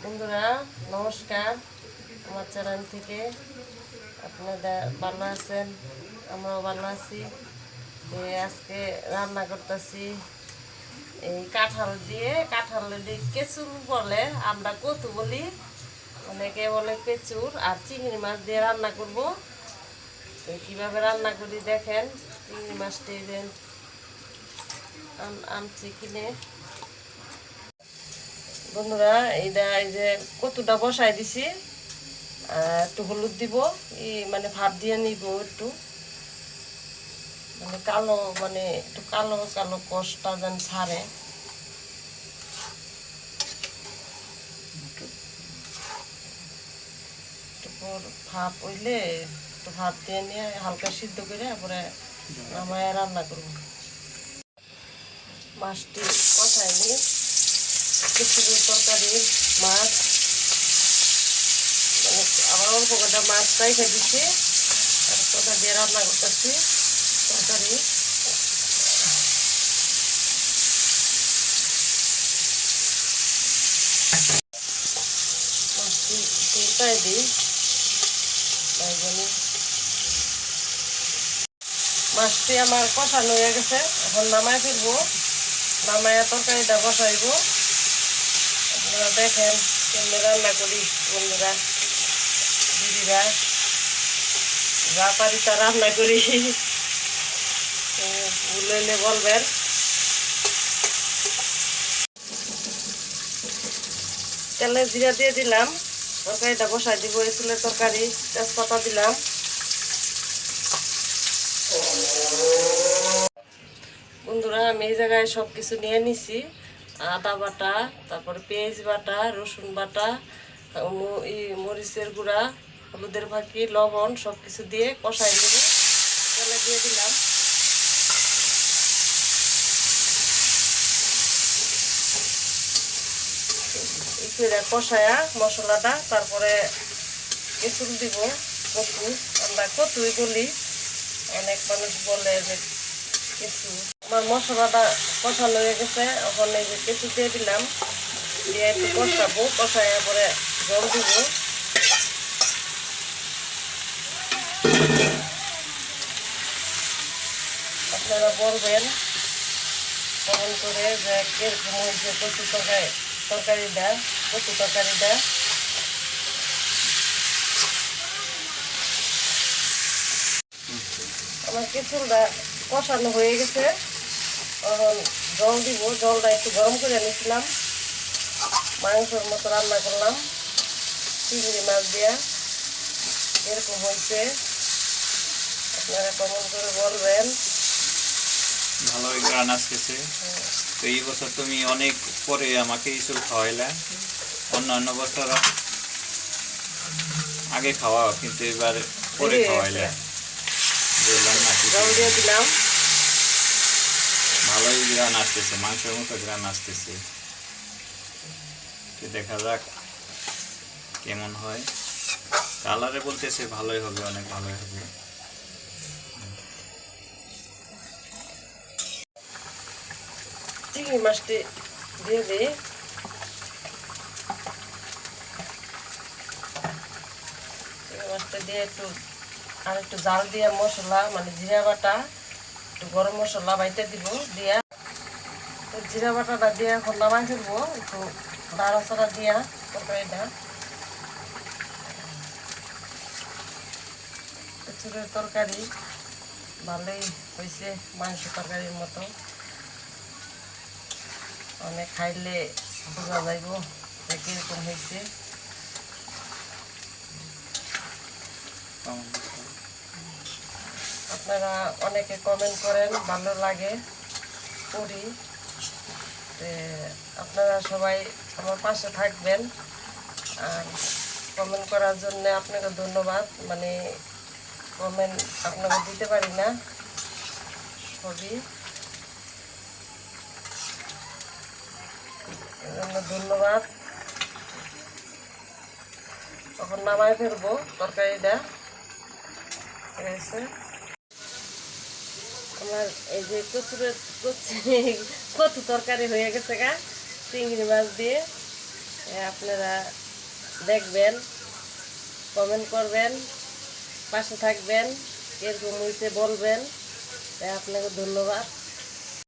বন্ধুরা নমস্কার, আমার চ্যানেল থেকে আপনারা ভালো আছেন, আমরাও ভালো আছি। আজকে রান্না করতেছি এই কাঁঠাল দিয়ে কেঁচুর বলে, আমরা কচু বলি, অনেকে বলে কেঁচুর। আর চিংড়ি মাছ দিয়ে রান্না করব। কিভাবে রান্না করি দেখেন। চিংড়ি মাছটি আনছি কিনে। বন্ধুরা এই যে কতটা বসাই দিছি, একটু হলুদ দিব, মানে ভাপ দিয়ে নিব একটু, মানে কালো, মানে একটু কালো কালো কষটা যেন ছাড়ে। ভাপ হইলে একটু ভাপ দিয়ে নিয়ে হালকা সিদ্ধ করে তারপরে নামায় রান্না করব। মাছটি কষাই নিয়ে কিছু তরকারি মাছ, মানে আবার অল্প কটা মাছটাই খেয়ে দিচ্ছি, আর কটা দিয়ে রান্না করতেছি তরকারি। মাছটি উল্টাই দিই, তাই জন্য মাছটি আমার কষানো হয়ে গেছে। এখন নামায় ফেলবো, নামায় তরকারিটা বসাইব। আপনারা দেখেন কেমনি রান্না করি বন্ধুরা, দিদিরা যা পারি তা রান্না করি, ভুল হইলে বলবেন। তেলে জিরা দিয়ে দিলাম, তরকারিটা বসাই দিব। এই চুলের তরকারি, তেজপাতা দিলাম। বন্ধুরা আমি এই জায়গায় সব কিছু নিয়ে নিছি, আদা বাটা, তারপরে পেঁয়াজ বাটা, রসুন বাটা, মরিচের গুঁড়া, হলুদের ফাঁকি, লবণ সব কিছু দিয়ে কষাই নেব। তেলে দিয়ে দিলাম। একটু কষায়া মশলাটা, তারপরে কেঁচুর দিব, কচু, আমরা কচুই বলি, অনেক মানুষ বলে যে কেঁচু। আমার মশলাটা কষানো হয়ে গেছে, এখন এই যে কেঁচু দিয়ে দিলাম, দিয়ে একটু কষাবো, কষাইয়া পরে জল দিব। আপনারা বলবেন কমেন্ট করে যে কিরকম হয়েছে কচু তরকারিটা। আমার কেঁচুটা কষানো হয়ে গেছে, এখন জল দিব। জলটা একটু গরম করে নিয়েছিলাম, মাংসের মতো রান্না করলাম চিংড়ি মাছ দিয়া। এরকম হয়েছে, আপনারা কমেন্ট করে বলবেন। ভালোই গান আসতেছে। তো এই বছর তুমি অনেক পরে আমাকে ইসুল খাওয়াইলা, অন্যান্য বছর আগে খাওয়াও, কিন্তু এবার পরে খাওয়াইলা। বললাম না জল দিয়ে দিলাম। ভালোই গ্রান আসতেছে, মাংসের মতো গ্রান আসতেছে। দেখা যাক কেমন হয়। কালারে বলতেছে ভালোই হবে, অনেক ভালোই হবে। চিংড়ি মাছটি দিয়ে দিই। চিংড়ি মাছটা দিয়ে একটু জাল দিয়ে মশলা, মানে জিরা বাটা, একটু গরম মশলা বাইতে দিব, দিয়া জিরা বাটাটা দিয়ে এখন নামাই ফেলবো। একটু নাড়াচাড়া দিয়া তরকারিটা। কচুরের তরকারি ভালোই হয়েছে, মাংস তরকারির মতো। অনেক খাইলে বোঝা যাইব যে কিরকম হয়েছে। আপনারা অনেকে কমেন্ট করেন, ভালো লাগে করি। আপনারা সবাই আমার পাশে থাকবেন, আর কমেন্ট করার জন্য আপনাকে ধন্যবাদ। মানে কমেন্ট আপনাকে দিতে পারি না সবই, এজন্য ধন্যবাদ। তখন নামায় ফেলবো তরকারিটা। আমার এই যে কচু তরকারি হয়ে গেছে গা, চিংড়ি মাছ দিয়ে। আপনারা দেখবেন, কমেন্ট করবেন, পাশে থাকবেন, এরকম হয়েছে বলবেন। আপনাকে ধন্যবাদ।